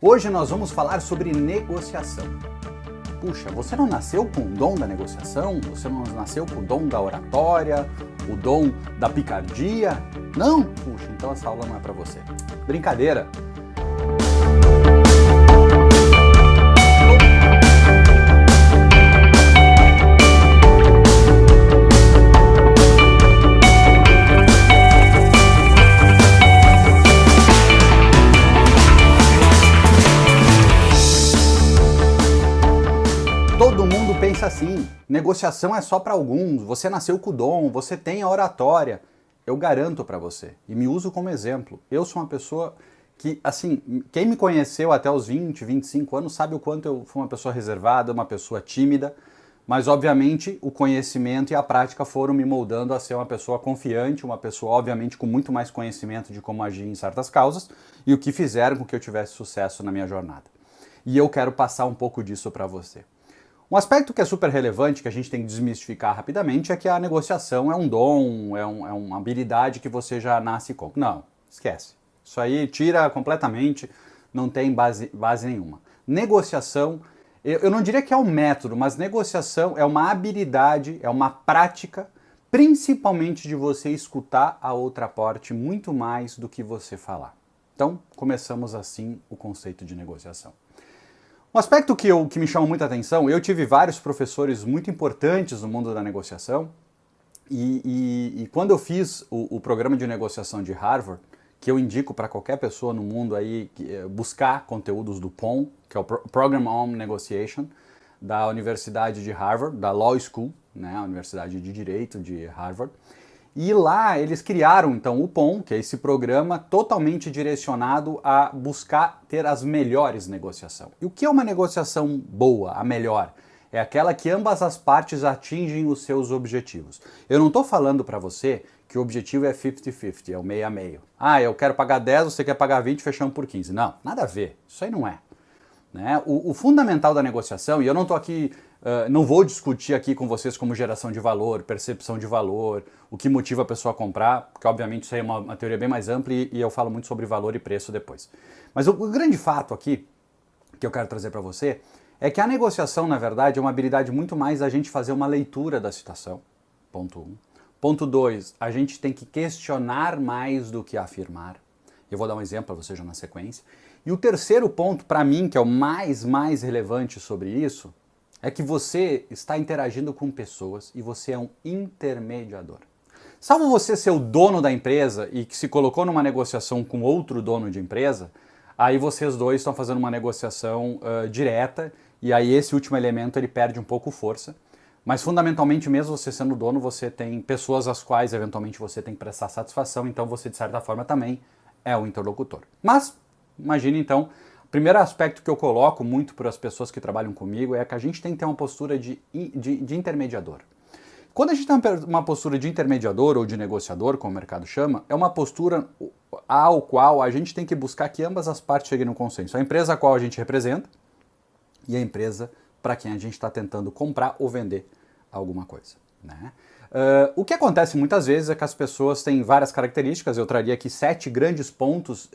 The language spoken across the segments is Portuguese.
Hoje nós vamos falar sobre negociação. Puxa, você não nasceu com o dom da negociação? Você não nasceu com o dom da oratória? O dom da picardia? Não? Puxa, então essa aula não é para você. Brincadeira! Todo mundo pensa assim, negociação é só para alguns, você nasceu com o dom, você tem a oratória. Eu garanto para você, e me uso como exemplo, eu sou uma pessoa que, assim, quem me conheceu até os 20, 25 anos sabe o quanto eu fui uma pessoa reservada, uma pessoa tímida, mas obviamente o conhecimento e a prática foram me moldando a ser uma pessoa confiante, uma pessoa obviamente com muito mais conhecimento de como agir em certas causas, e o que fizeram com que eu tivesse sucesso na minha jornada. E eu quero passar um pouco disso para você. Um aspecto que é super relevante, que a gente tem que desmistificar rapidamente, é que a negociação é um dom, é uma habilidade que você já nasce com. Não, esquece. Isso aí tira completamente, não tem base nenhuma. Negociação, eu não diria que é um método, mas negociação é uma habilidade, é uma prática, principalmente de você escutar a outra parte muito mais do que você falar. Então, começamos assim o conceito de negociação. Um aspecto que me chama muita atenção, eu tive vários professores muito importantes no mundo da negociação e quando eu fiz o programa de negociação de Harvard, que eu indico para qualquer pessoa no mundo aí buscar conteúdos do POM, que é o Programa on Negotiation, da Universidade de Harvard, da Law School, né, a Universidade de Direito de Harvard. E lá eles criaram então o POM, que é esse programa totalmente direcionado a buscar ter as melhores negociações. E o que é uma negociação boa, a melhor? É aquela que ambas as partes atingem os seus objetivos. Eu não estou falando para você que o objetivo é 50-50, é o meio a meio. Ah, eu quero pagar 10, você quer pagar 20, fechamos por 15. Não, nada a ver, isso aí não é. Né? O fundamental da negociação, e eu não estou aqui, não vou discutir aqui com vocês como geração de valor, percepção de valor, o que motiva a pessoa a comprar, porque obviamente isso aí é uma teoria bem mais ampla e eu falo muito sobre valor e preço depois. Mas o grande fato aqui, que eu quero trazer para você, é que a negociação, na verdade, é uma habilidade muito mais a gente fazer uma leitura da situação, ponto 1. Ponto 2, a gente tem que questionar mais do que afirmar. Eu vou dar um exemplo para você já na sequência. E o terceiro ponto, para mim, que é o mais relevante sobre isso, é que você está interagindo com pessoas e você é um intermediador. Salvo você ser o dono da empresa e que se colocou numa negociação com outro dono de empresa, aí vocês dois estão fazendo uma negociação direta e aí esse último elemento ele perde um pouco força. Mas fundamentalmente, mesmo você sendo dono, você tem pessoas às quais eventualmente você tem que prestar satisfação, então você de certa forma também é o interlocutor. Mas, imagine então, o primeiro aspecto que eu coloco muito para as pessoas que trabalham comigo é que a gente tem que ter uma postura de intermediador. Quando a gente tem uma postura de intermediador ou de negociador, como o mercado chama, é uma postura ao qual a gente tem que buscar que ambas as partes cheguem no consenso. A empresa a qual a gente representa e a empresa para quem a gente está tentando comprar ou vender alguma coisa. Né? O que acontece muitas vezes é que as pessoas têm várias características, eu traria aqui 7 grandes pontos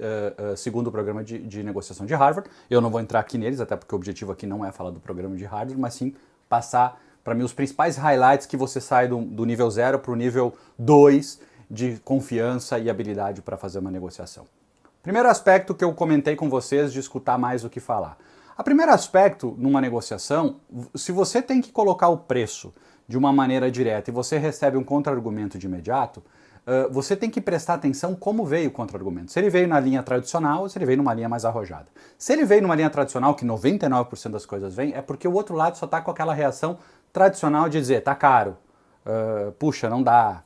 segundo o programa de negociação de Harvard. Eu não vou entrar aqui neles, até porque o objetivo aqui não é falar do programa de Harvard, mas sim passar para mim os principais highlights que você sai do nível 0 para o nível 2 de confiança e habilidade para fazer uma negociação. Primeiro aspecto que eu comentei com vocês de escutar mais do que falar. O primeiro aspecto numa negociação, se você tem que colocar o preço de uma maneira direta e você recebe um contra-argumento de imediato, você tem que prestar atenção como veio o contra-argumento. Se ele veio na linha tradicional ou se ele veio numa linha mais arrojada. Se ele veio numa linha tradicional, que 99% das coisas vem, é porque o outro lado só está com aquela reação tradicional de dizer, tá caro, puxa, não dá,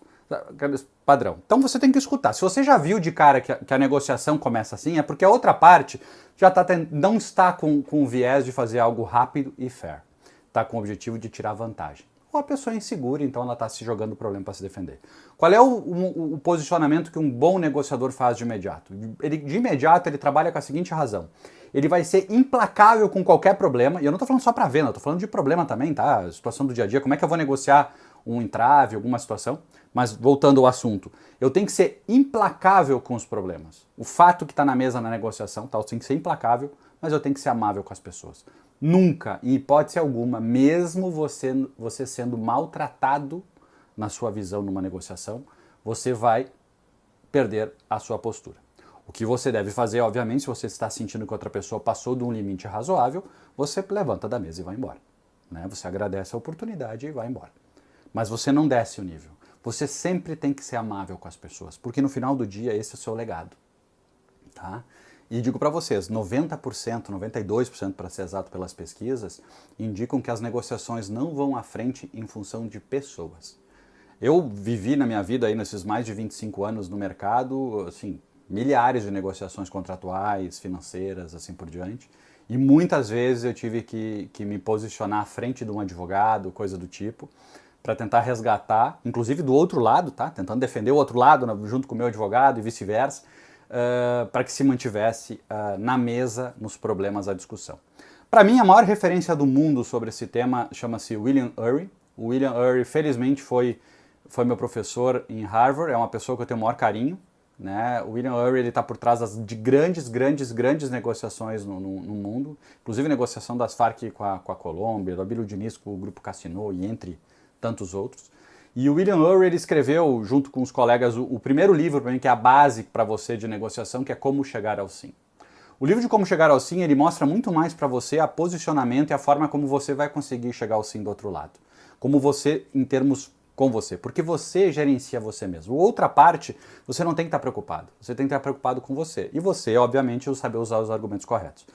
padrão. Então você tem que escutar. Se você já viu de cara que a negociação começa assim, é porque a outra parte já não está com o viés de fazer algo rápido e fair. Está com o objetivo de tirar vantagem. Ou a pessoa é insegura, então ela está se jogando o problema para se defender. Qual é o posicionamento que um bom negociador faz de imediato? De imediato ele trabalha com a seguinte razão. Ele vai ser implacável com qualquer problema, e eu não estou falando só para venda, eu estou falando de problema também, tá? A situação do dia a dia, como é que eu vou negociar um entrave, alguma situação? Mas voltando ao assunto, eu tenho que ser implacável com os problemas. O fato que está na mesa na negociação, tá? Eu tenho que ser implacável mas eu tenho que ser amável com as pessoas. Nunca, em hipótese alguma, mesmo você sendo maltratado na sua visão numa negociação, você vai perder a sua postura. O que você deve fazer, obviamente, se você está sentindo que outra pessoa passou de um limite razoável, você levanta da mesa e vai embora. Né? Você agradece a oportunidade e vai embora. Mas você não desce o nível. Você sempre tem que ser amável com as pessoas, porque no final do dia esse é o seu legado. Tá? E digo para vocês, 90%, 92% para ser exato pelas pesquisas, indicam que as negociações não vão à frente em função de pessoas. Eu vivi na minha vida, aí, nesses mais de 25 anos no mercado, assim, milhares de negociações contratuais, financeiras, assim por diante, e muitas vezes eu tive que me posicionar à frente de um advogado, coisa do tipo, para tentar resgatar, inclusive do outro lado, tá? Tentando defender o outro lado junto com o meu advogado e vice-versa, para que se mantivesse na mesa nos problemas da discussão. Para mim, a maior referência do mundo sobre esse tema chama-se William Ury. O William Ury, felizmente, foi meu professor em Harvard, é uma pessoa que eu tenho o maior carinho. Né? O William Ury está por trás de grandes negociações no mundo, inclusive negociação das Farc com a Colômbia, do Abílio Diniz com o Grupo Cassino e entre tantos outros. E o William Ury ele escreveu, junto com os colegas, o primeiro livro para mim, que é a base para você de negociação, que é Como Chegar ao Sim. O livro de Como Chegar ao Sim, ele mostra muito mais para você a posicionamento e a forma como você vai conseguir chegar ao sim do outro lado. Como você, em termos com você, porque você gerencia você mesmo. Outra parte, você não tem que estar preocupado. Você tem que estar preocupado com você. E você, obviamente, saber usar os argumentos corretos.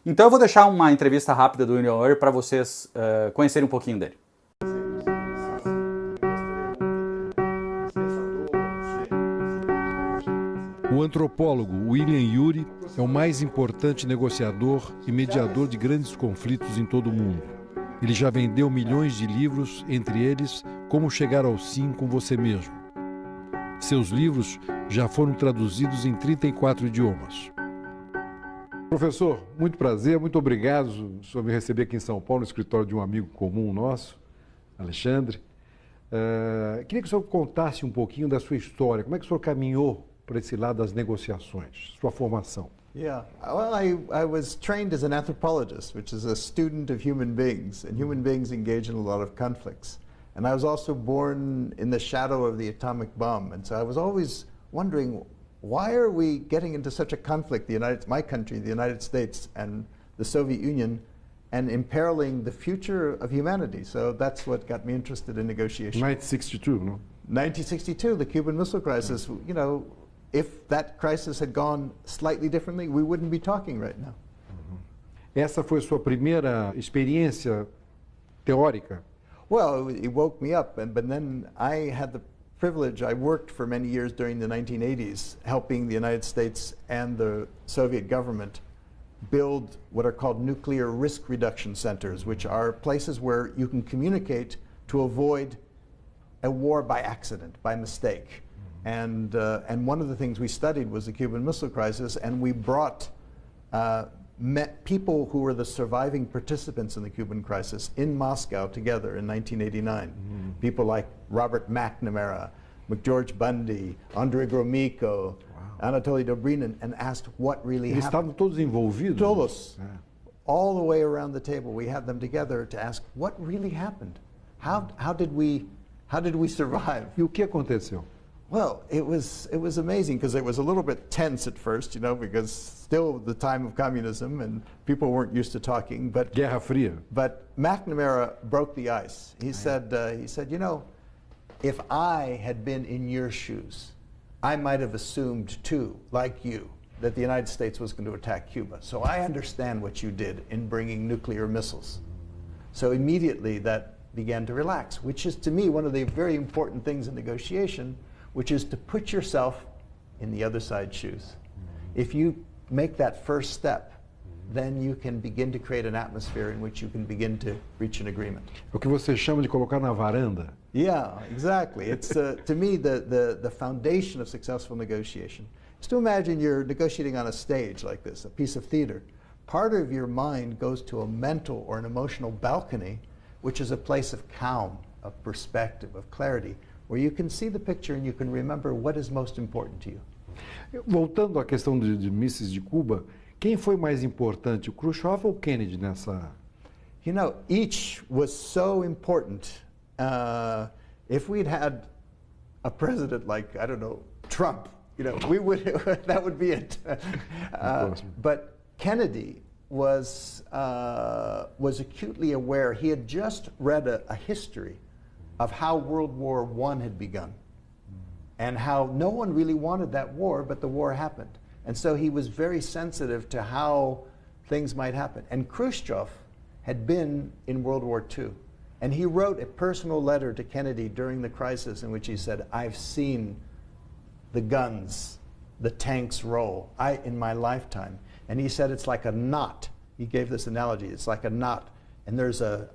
Então eu vou deixar uma entrevista rápida do William Ury para vocês conhecerem um pouquinho dele. O antropólogo William Ury é o mais importante negociador e mediador de grandes conflitos em todo o mundo. Ele já vendeu milhões de livros, entre eles Como Chegar ao Sim com Você Mesmo. Seus livros já foram traduzidos em 34 idiomas. Professor, muito prazer, muito obrigado por me receber aqui em São Paulo, no escritório de um amigo comum nosso, Alexandre. Queria que o senhor contasse um pouquinho da sua história, como é que o senhor caminhou para esse lado das negociações, sua formação. Yeah, well, I was trained as an anthropologist, which is a student of human beings, and human beings engage in a lot of conflicts. And I was also born in the shadow of the atomic bomb, and so I was always wondering, why are we getting into such a conflict, my country, the United States, and the Soviet Union, and imperiling the future of humanity? So that's what got me interested in negotiation. 1962, no? 1962, the Cuban Missile Crisis, you know, if that crisis had gone slightly differently, we wouldn't be talking right now. Essa foi a sua primeira experiência teórica? Well, it woke me up, but then I had the privilege, I worked for many years during the 1980s, helping the United States and the Soviet government build what are called nuclear risk reduction centers, which are places where you can communicate to avoid a war by accident, by mistake. And one of the things we studied was the Cuban Missile Crisis, and we brought people who were the surviving participants in the Cuban crisis in Moscow together in 1989. People like Robert McNamara, McGeorge Bundy, Andrei Gromyko, Anatoly Dobrinin, and asked what really Eles happened. estavam todos envolvidos? Todos. All the way around the table, we had them together to ask what really happened. How did we survive? E o que aconteceu? Well, it was amazing because it was a little bit tense at first, you know, because still the time of communism and people weren't used to talking. But Guerra Fria. But McNamara broke the ice. He said, you know, if I had been in your shoes, I might have assumed too, like you, that the United States was going to attack Cuba. So I understand what you did in bringing nuclear missiles. So immediately that began to relax, which is to me one of the very important things in negotiation, which is to put yourself in the other side's shoes. If you make that first step, then you can begin to create an atmosphere in which you can begin to reach an agreement. O que você chama de colocar na varanda. Yeah, exactly. It's to me the foundation of successful negotiation is to imagine you're negotiating on a stage like this, a piece of theater. Part of your mind goes to a mental or an emotional balcony, which is a place of calm, of perspective, of clarity, where you can see the picture and you can remember what is most important to you. Voltando à questão de mísseis de Cuba, Quem foi mais importante, o Khrushchev ou o Kennedy nessa? You know, each was so important. If we'd had a president like, I don't know, Trump, you know, we would, that would be it. But Kennedy was acutely aware. He had just read a history of how World War I had begun and how no one really wanted that war, but the war happened. And so he was very sensitive to how things might happen. And Khrushchev had been in World War II. And he wrote a personal letter to Kennedy during the crisis in which he said, I've seen the guns, the tanks roll in my lifetime. And he said it's like a knot. He gave this analogy. It's like a knot, and there's a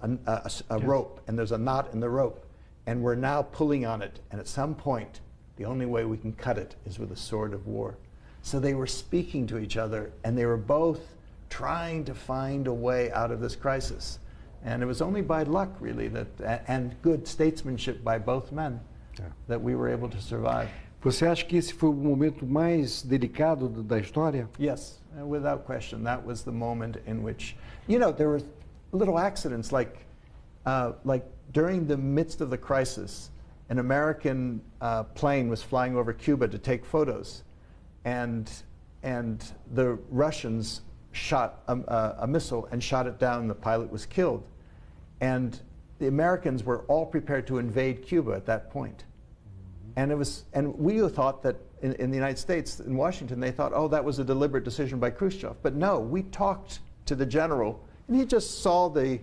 rope, and there's a knot in the rope. And we're now pulling on it. And at some point, the only way we can cut it is with a sword of war. So they were speaking to each other, and they were both trying to find a way out of this crisis. And it was only by luck, really, that, and good statesmanship by both men, that we were able to survive. Você acha que esse foi o momento mais delicado da história? Yes, without question. That was the moment in which, you know, there were little accidents, like during the midst of the crisis, an American plane was flying over Cuba to take photos, and the Russians shot a missile and shot it down. The pilot was killed. And the Americans were all prepared to invade Cuba at that point. And we thought that in the United States, in Washington, they thought, oh, that was a deliberate decision by Khrushchev. But no, we talked to the general, and he just saw the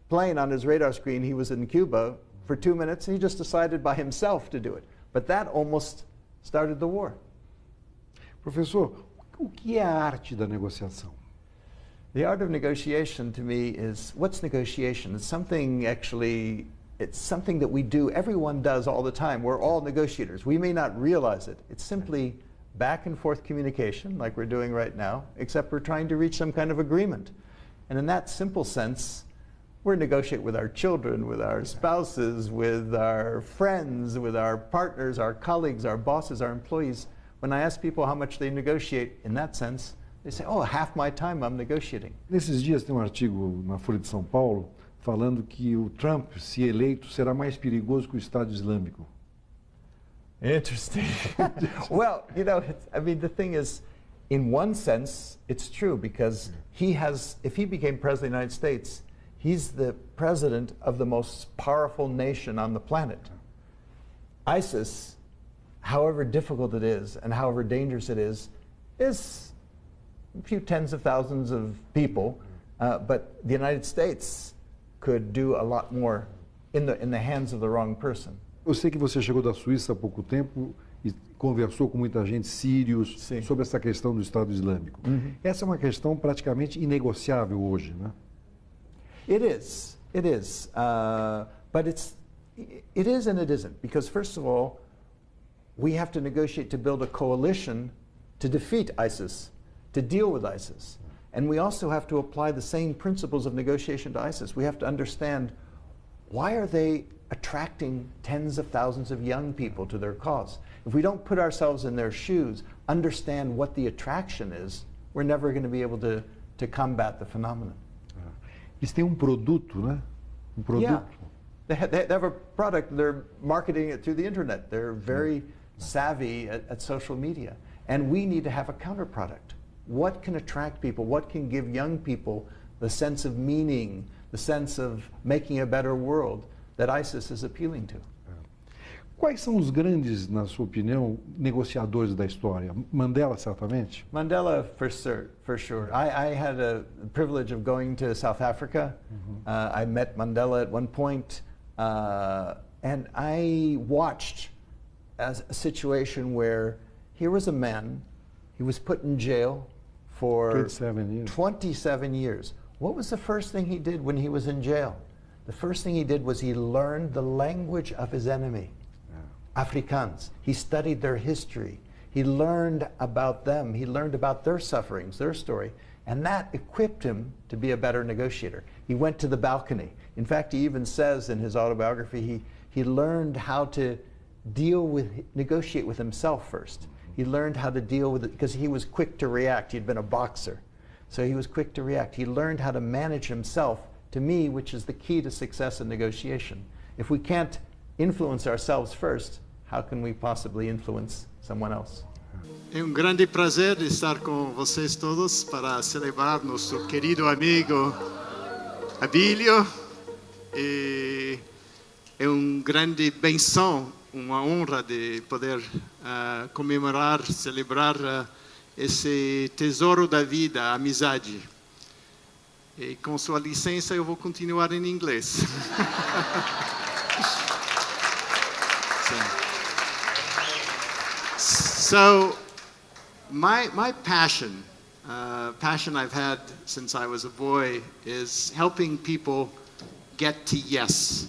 plane on his radar screen. He was in Cuba for 2 minutes, and he just decided by himself to do it. But that almost started the war. Professor, o que é a arte da negociação? The art of negotiation, to me, is, what's negotiation? It's something actually, it's something that we do, everyone does all the time. We're all negotiators. We may not realize it. It's simply back and forth communication, like we're doing right now, except we're trying to reach some kind of agreement. And in that simple sense, we're negotiating with our children, with our spouses, with our friends, with our partners, our colleagues, our bosses, our employees. When I ask people how much they negotiate in that sense, they say, oh, half my time I'm negotiating. Nesses dias tem um artigo na Folha de São Paulo falando que o Trump, se eleito, será mais perigoso que o Estado Islâmico. Interesting. Well, you know, I mean, the thing is, in one sense, it's true, because he has, if he became president of the United States, he's the president of the most powerful nation on the planet. ISIS, however difficult it is and however dangerous it is a few tens of thousands of people, but the United States could do a lot more in the hands of the wrong person. Eu sei que você chegou da Suíça há pouco tempo e conversou com muita gente, sírios, sobre essa questão do Estado Islâmico. Essa é uma questão praticamente inegociável hoje, né? It is, but it is and it isn't, because first of all, we have to negotiate to build a coalition to defeat ISIS, to deal with ISIS. And we also have to apply the same principles of negotiation to ISIS. We have to understand, why are they attracting tens of thousands of young people to their cause? If we don't put ourselves in their shoes, understand what the attraction is, we're never going to be able to combat the phenomenon. Eles têm produto, né? Produto. Yeah. They have a product, they're marketing it through the internet. They're very savvy at social media. And we need to have a counterproduct. What can attract people? What can give young people the sense of meaning, the sense of making a better world that ISIS is appealing to? Quais são os grandes, na sua opinião, negociadores da história? Mandela, certamente? Mandela, for sure. I had a privilege of going to South Africa. I met Mandela at one point, and I watched a situation where here was a man, he was put in jail for 27 years. What was the first thing he did when he was in jail? The first thing he did was he learned the language of his enemy, Afrikaans. He studied their history. He learned about them. He learned about their sufferings, their story, and that equipped him to be a better negotiator. He went to the balcony. In fact, he even says in his autobiography, he learned how to negotiate with himself first. He learned how to deal with it because he was quick to react. He'd been a boxer. So he was quick to react. He learned how to manage himself, to me, which is the key to success in negotiation. If we can't influence ourselves first, how can we possibly influence someone else? É um grande prazer estar com vocês todos para celebrar nosso querido amigo Abílio. E é um grande benção, uma honra de poder comemorar, celebrar esse tesouro da vida, a amizade. E com sua licença eu vou continuar em inglês. So my passion I've had since I was a boy is helping people get to yes.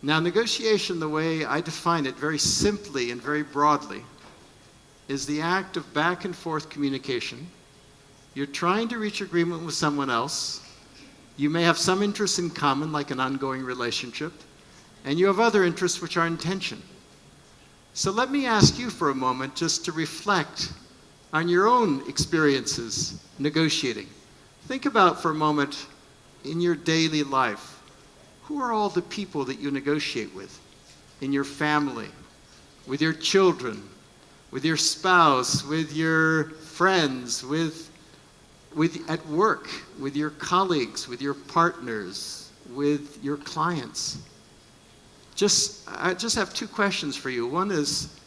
Now, negotiation, the way I define it very simply and very broadly, is the act of back and forth communication. You're trying to reach agreement with someone else. You may have some interests in common, like an ongoing relationship, and you have other interests which are in tension. So let me ask you for a moment just to reflect on your own experiences negotiating. Think about for a moment in your daily life, who are all the people that you negotiate with? In your family, with your children, with your spouse, with your friends, with at work, with your colleagues, with your partners, with your clients. I just have two questions for you. One is,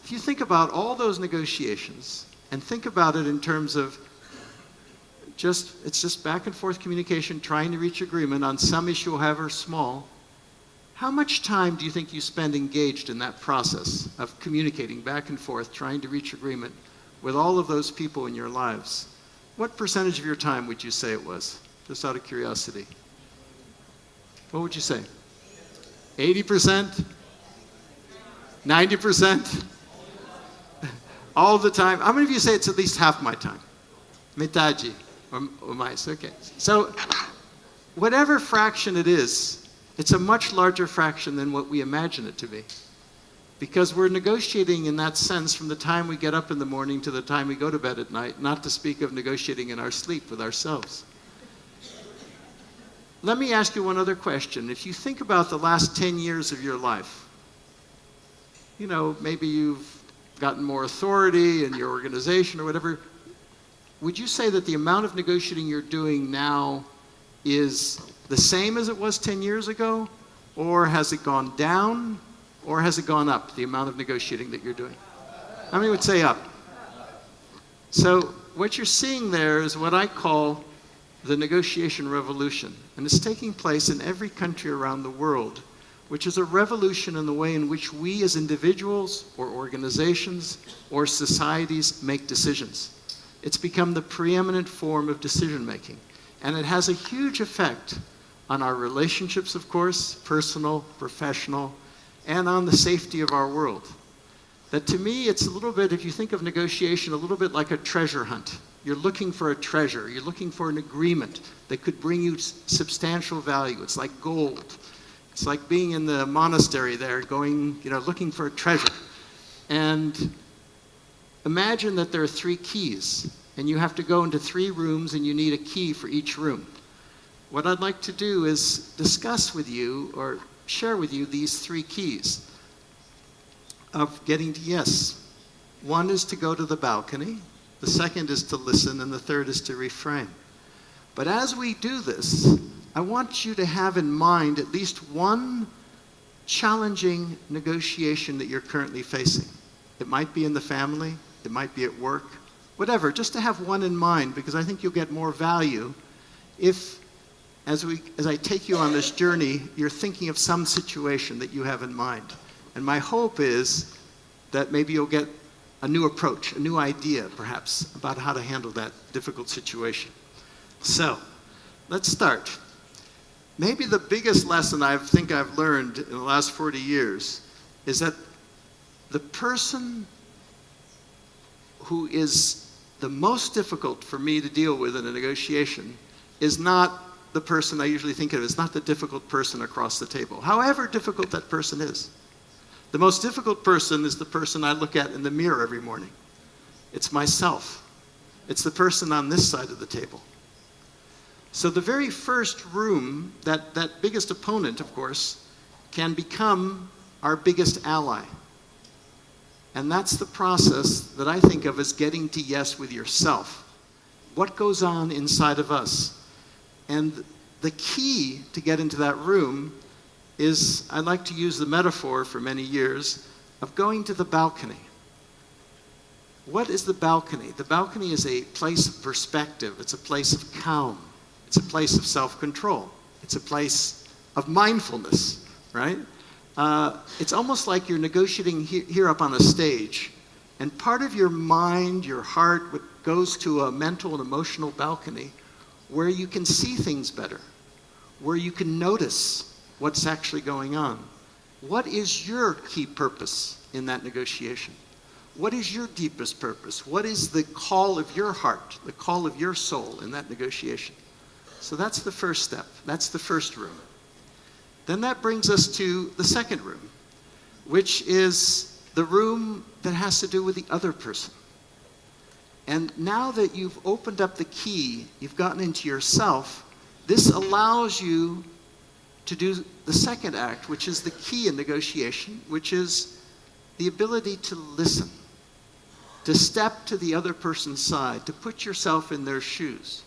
if you think about all those negotiations and think about it in terms of it's just back and forth communication, trying to reach agreement on some issue, however small, how much time do you think you spend engaged in that process of communicating back and forth, trying to reach agreement with all of those people in your lives? What percentage of your time would you say it was, just out of curiosity? What would you say? 80%? 90%? All the time? How many of you say it's at least half my time? Metade or mais, okay. So whatever fraction it is, it's a much larger fraction than what we imagine it to be. Because we're negotiating in that sense from the time we get up in the morning to the time we go to bed at night, not to speak of negotiating in our sleep with ourselves. Let me ask you one other question. If you think about the last 10 years of your life, you know, maybe you've gotten more authority in your organization or whatever, would you say that the amount of negotiating you're doing now is the same as it was 10 years ago? Or has it gone down? Or has it gone up, the amount of negotiating that you're doing? How many would say up? So what you're seeing there is what I call the negotiation revolution. And it's taking place in every country around the world, which is a revolution in the way in which we as individuals or organizations or societies make decisions. It's become the preeminent form of decision making. And it has a huge effect on our relationships, of course, personal, professional, and on the safety of our world. That to me, it's a little bit, if you think of negotiation, a little bit like a treasure hunt. You're looking for a treasure. You're looking for an agreement that could bring you substantial value. It's like gold. It's like being in the monastery there, going, you know, looking for a treasure. And imagine that there are 3 keys, and you have to go into 3 rooms, and you need a key for each room. What I'd like to do is discuss with you, or share with you, these 3 keys of getting to yes. One is to go to the balcony, the second is to listen, and the third is to refrain. But as we do this, I want you to have in mind at least one challenging negotiation that you're currently facing. It might be in the family, it might be at work, whatever, just to have one in mind, because I think you'll get more value if, as I take you on this journey, you're thinking of some situation that you have in mind. And my hope is that maybe you'll get a new approach, a new idea, perhaps, about how to handle that difficult situation. So, let's start. Maybe the biggest lesson I think I've learned in the last 40 years is that the person who is the most difficult for me to deal with in a negotiation is not the person I usually think of. It's not the difficult person across the table, however difficult that person is. The most difficult person is the person I look at in the mirror every morning. It's myself. It's the person on this side of the table. So the very first room, that biggest opponent, of course, can become our biggest ally. And that's the process that I think of as getting to yes with yourself. What goes on inside of us? And the key to get into that room is, I like to use the metaphor for many years, of going to the balcony. What is the balcony? The balcony is a place of perspective. It's a place of calm. It's a place of self-control. It's a place of mindfulness, right? It's almost like you're negotiating here up on a stage, and part of your mind, your heart, goes to a mental and emotional balcony where you can see things better, where you can notice what's actually going on. What is your key purpose in that negotiation? What is your deepest purpose? What is the call of your heart, the call of your soul in that negotiation? So that's the first step. That's the first room. Then that brings us to the second room, which is the room that has to do with the other person. And now that you've opened up the key, you've gotten into yourself, this allows you to do the second act, which is the key in negotiation, which is the ability to listen, to step to the other person's side, to put yourself in their shoes.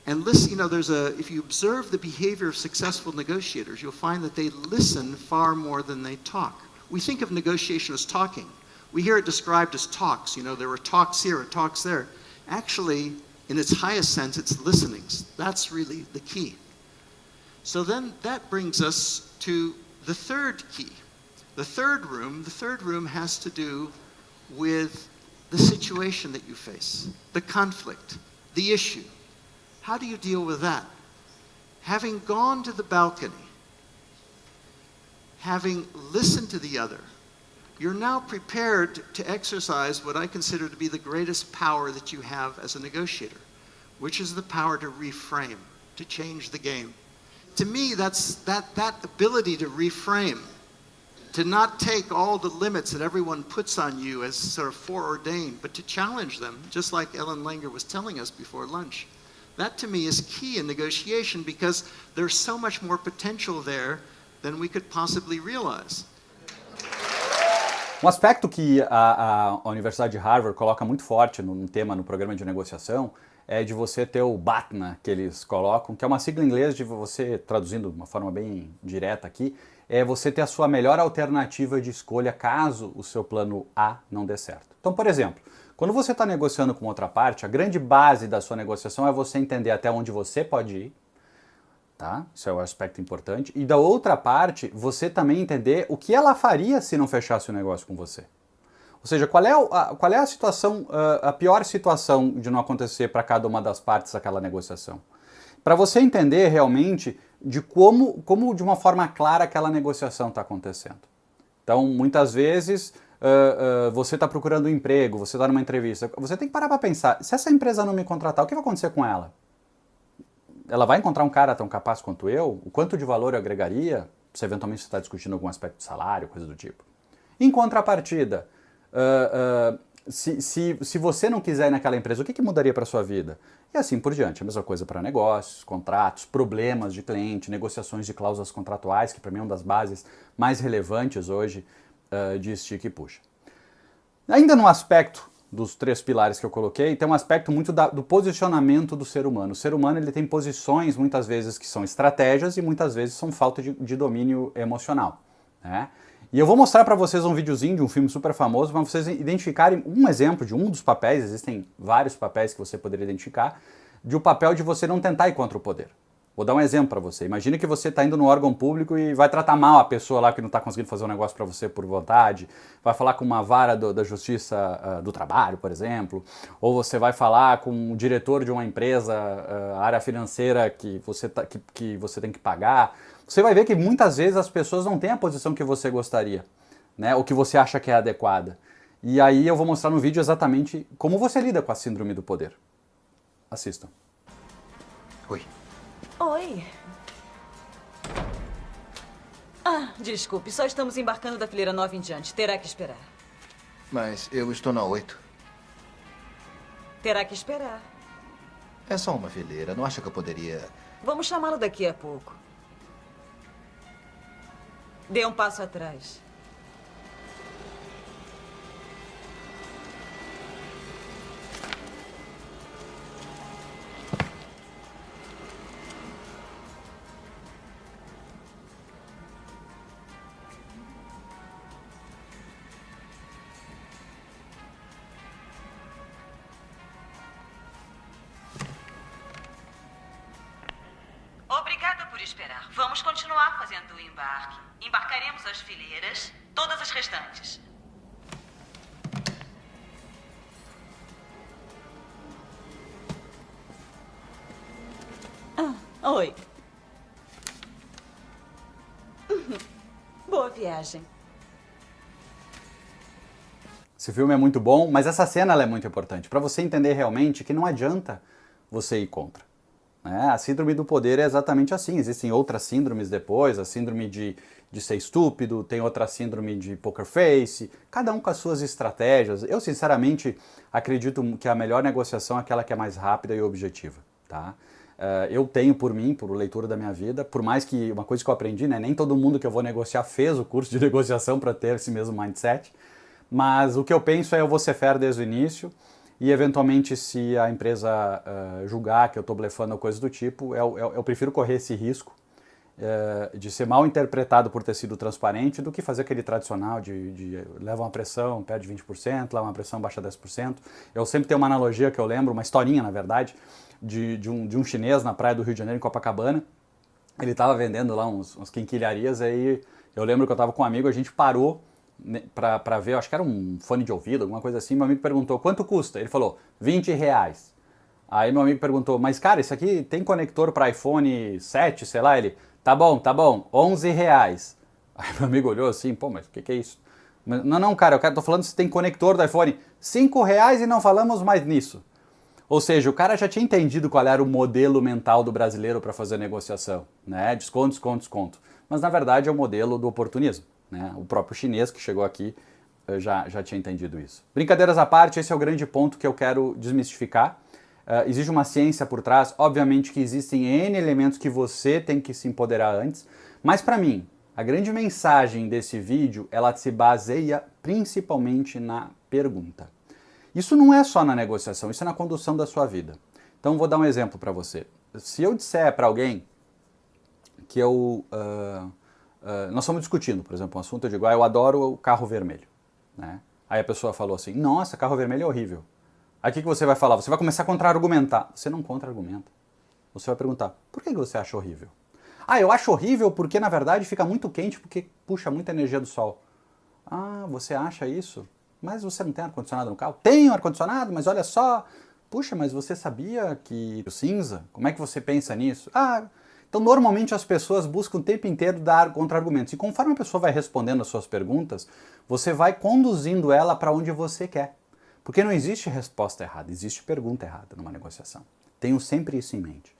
And listen, you know, if you observe the behavior of successful negotiators, you'll find that they listen far more than they talk. We think of negotiation as talking. We hear it described as talks. You know, there were talks here or talks there. Actually, in its highest sense, it's listenings. That's really the key. So then that brings us to the third key. The third room has to do with the situation that you face, the conflict, the issue. How do you deal with that? Having gone to the balcony, having listened to the other, you're now prepared to exercise what I consider to be the greatest power that you have as a negotiator, which is the power to reframe, to change the game. To me, that's that ability to reframe, to not take all the limits that everyone puts on you as sort of foreordained, but to challenge them, just like Ellen Langer was telling us before lunch. That to me is key in negotiation because there's so much more potential there than we could possibly realize. Um aspecto que a Universidade de Harvard coloca muito forte num tema no programa de negociação é de você ter o BATNA, que eles colocam, que é uma sigla em inglês de você, traduzindo de uma forma bem direta aqui, é você ter a sua melhor alternativa de escolha caso o seu plano A não dê certo. Então, por exemplo, quando você está negociando com outra parte, a grande base da sua negociação é você entender até onde você pode ir, tá? Isso é um aspecto importante. E da outra parte, você também entender o que ela faria se não fechasse o negócio com você. Ou seja, qual é a situação, a pior situação de não acontecer para cada uma das partes daquela negociação. Para você entender realmente de como de uma forma clara aquela negociação está acontecendo. Então, muitas vezes, você está procurando um emprego, você está numa entrevista, você tem que parar para pensar, se essa empresa não me contratar, o que vai acontecer com ela? Ela vai encontrar um cara tão capaz quanto eu? O quanto de valor eu agregaria? Se eventualmente você está discutindo algum aspecto de salário, coisa do tipo. Em contrapartida, se você não quiser ir naquela empresa, o que mudaria para a sua vida? E assim por diante. A mesma coisa para negócios, contratos, problemas de cliente, negociações de cláusulas contratuais, que para mim é uma das bases mais relevantes hoje de estica e puxa. Ainda no aspecto dos 3 pilares que eu coloquei, tem um aspecto muito do posicionamento do ser humano. O ser humano ele tem posições muitas vezes que são estratégias e muitas vezes são falta de domínio emocional, né? E eu vou mostrar para vocês um videozinho de um filme super famoso para vocês identificarem um exemplo de um dos papéis, existem vários papéis que você poderia identificar, de o papel de você não tentar ir contra o poder. Vou dar um exemplo para você. Imagina que você está indo no órgão público e vai tratar mal a pessoa lá que não está conseguindo fazer um negócio para você por vontade, vai falar com uma vara da justiça do trabalho, por exemplo, ou você vai falar com o diretor de uma empresa, área financeira que você tem que pagar. Você vai ver que muitas vezes as pessoas não têm a posição que você gostaria, né? Ou que você acha que é adequada. E aí eu vou mostrar no vídeo exatamente como você lida com a síndrome do poder. Assistam. Oi. Oi. Desculpe, só estamos embarcando da fileira 9 em diante. Terá que esperar. Mas eu estou na 8. Terá que esperar. É só uma fileira. Não acha que eu poderia... Vamos chamá-lo daqui a pouco. Dê um passo atrás. Obrigada por esperar. Vamos continuar fazendo o embarque. Embarcaremos as fileiras, todas as restantes. Oi. Boa viagem. Esse filme é muito bom, mas essa cena ela é muito importante para você entender realmente que não adianta você ir contra. A síndrome do poder é exatamente assim. Existem outras síndromes depois, a síndrome de ser estúpido, tem outra síndrome de poker face, cada um com as suas estratégias. Eu, sinceramente, acredito que a melhor negociação é aquela que é mais rápida e objetiva. Tá? Eu tenho por mim, por leitura da minha vida, por mais que uma coisa que eu aprendi, né, nem todo mundo que eu vou negociar fez o curso de negociação para ter esse mesmo mindset, mas o que eu penso é eu vou ser fair desde o início, e eventualmente se a empresa julgar que eu estou blefando ou coisa do tipo, eu prefiro correr esse risco de ser mal interpretado por ter sido transparente do que fazer aquele tradicional de leva uma pressão, perde 20%, leva uma pressão, baixa 10%. Eu sempre tenho uma analogia que eu lembro, uma historinha na verdade, de um chinês na praia do Rio de Janeiro, em Copacabana. Ele estava vendendo lá uns quinquilharias, aí eu lembro que eu estava com um amigo, a gente parou para ver, acho que era um fone de ouvido, alguma coisa assim. Meu amigo perguntou, quanto custa? Ele falou, R$20. Aí meu amigo perguntou, mas cara, isso aqui tem conector para iPhone 7, sei lá? Ele, tá bom, R$11. Aí meu amigo olhou assim, pô, mas o que é isso? Não, cara, tô falando se tem conector do iPhone. R$5 e não falamos mais nisso. Ou seja, o cara já tinha entendido qual era o modelo mental do brasileiro para fazer negociação, né? Desconto. Mas na verdade é o modelo do oportunismo. Né? O próprio chinês que chegou aqui já tinha entendido isso. Brincadeiras à parte, esse é o grande ponto que eu quero desmistificar. Existe uma ciência por trás, obviamente que existem N elementos que você tem que se empoderar antes, mas para mim, a grande mensagem desse vídeo, ela se baseia principalmente na pergunta. Isso não é só na negociação, isso é na condução da sua vida. Então vou dar um exemplo para você. Se eu disser para alguém que nós estamos discutindo, por exemplo, um assunto, eu digo, eu adoro o carro vermelho. Né? Aí a pessoa falou assim, nossa, carro vermelho é horrível. Aí o que você vai falar? Você vai começar a contra-argumentar. Você não contra-argumenta. Você vai perguntar, por que você acha horrível? Eu acho horrível porque, na verdade, fica muito quente porque puxa muita energia do sol. Você acha isso? Mas você não tem ar-condicionado no carro? Tenho ar-condicionado, mas olha só. Puxa, mas você sabia que o cinza? Como é que você pensa nisso? Então, normalmente as pessoas buscam o tempo inteiro dar contra-argumentos. E conforme a pessoa vai respondendo as suas perguntas, você vai conduzindo ela para onde você quer. Porque não existe resposta errada, existe pergunta errada numa negociação. Tenham sempre isso em mente.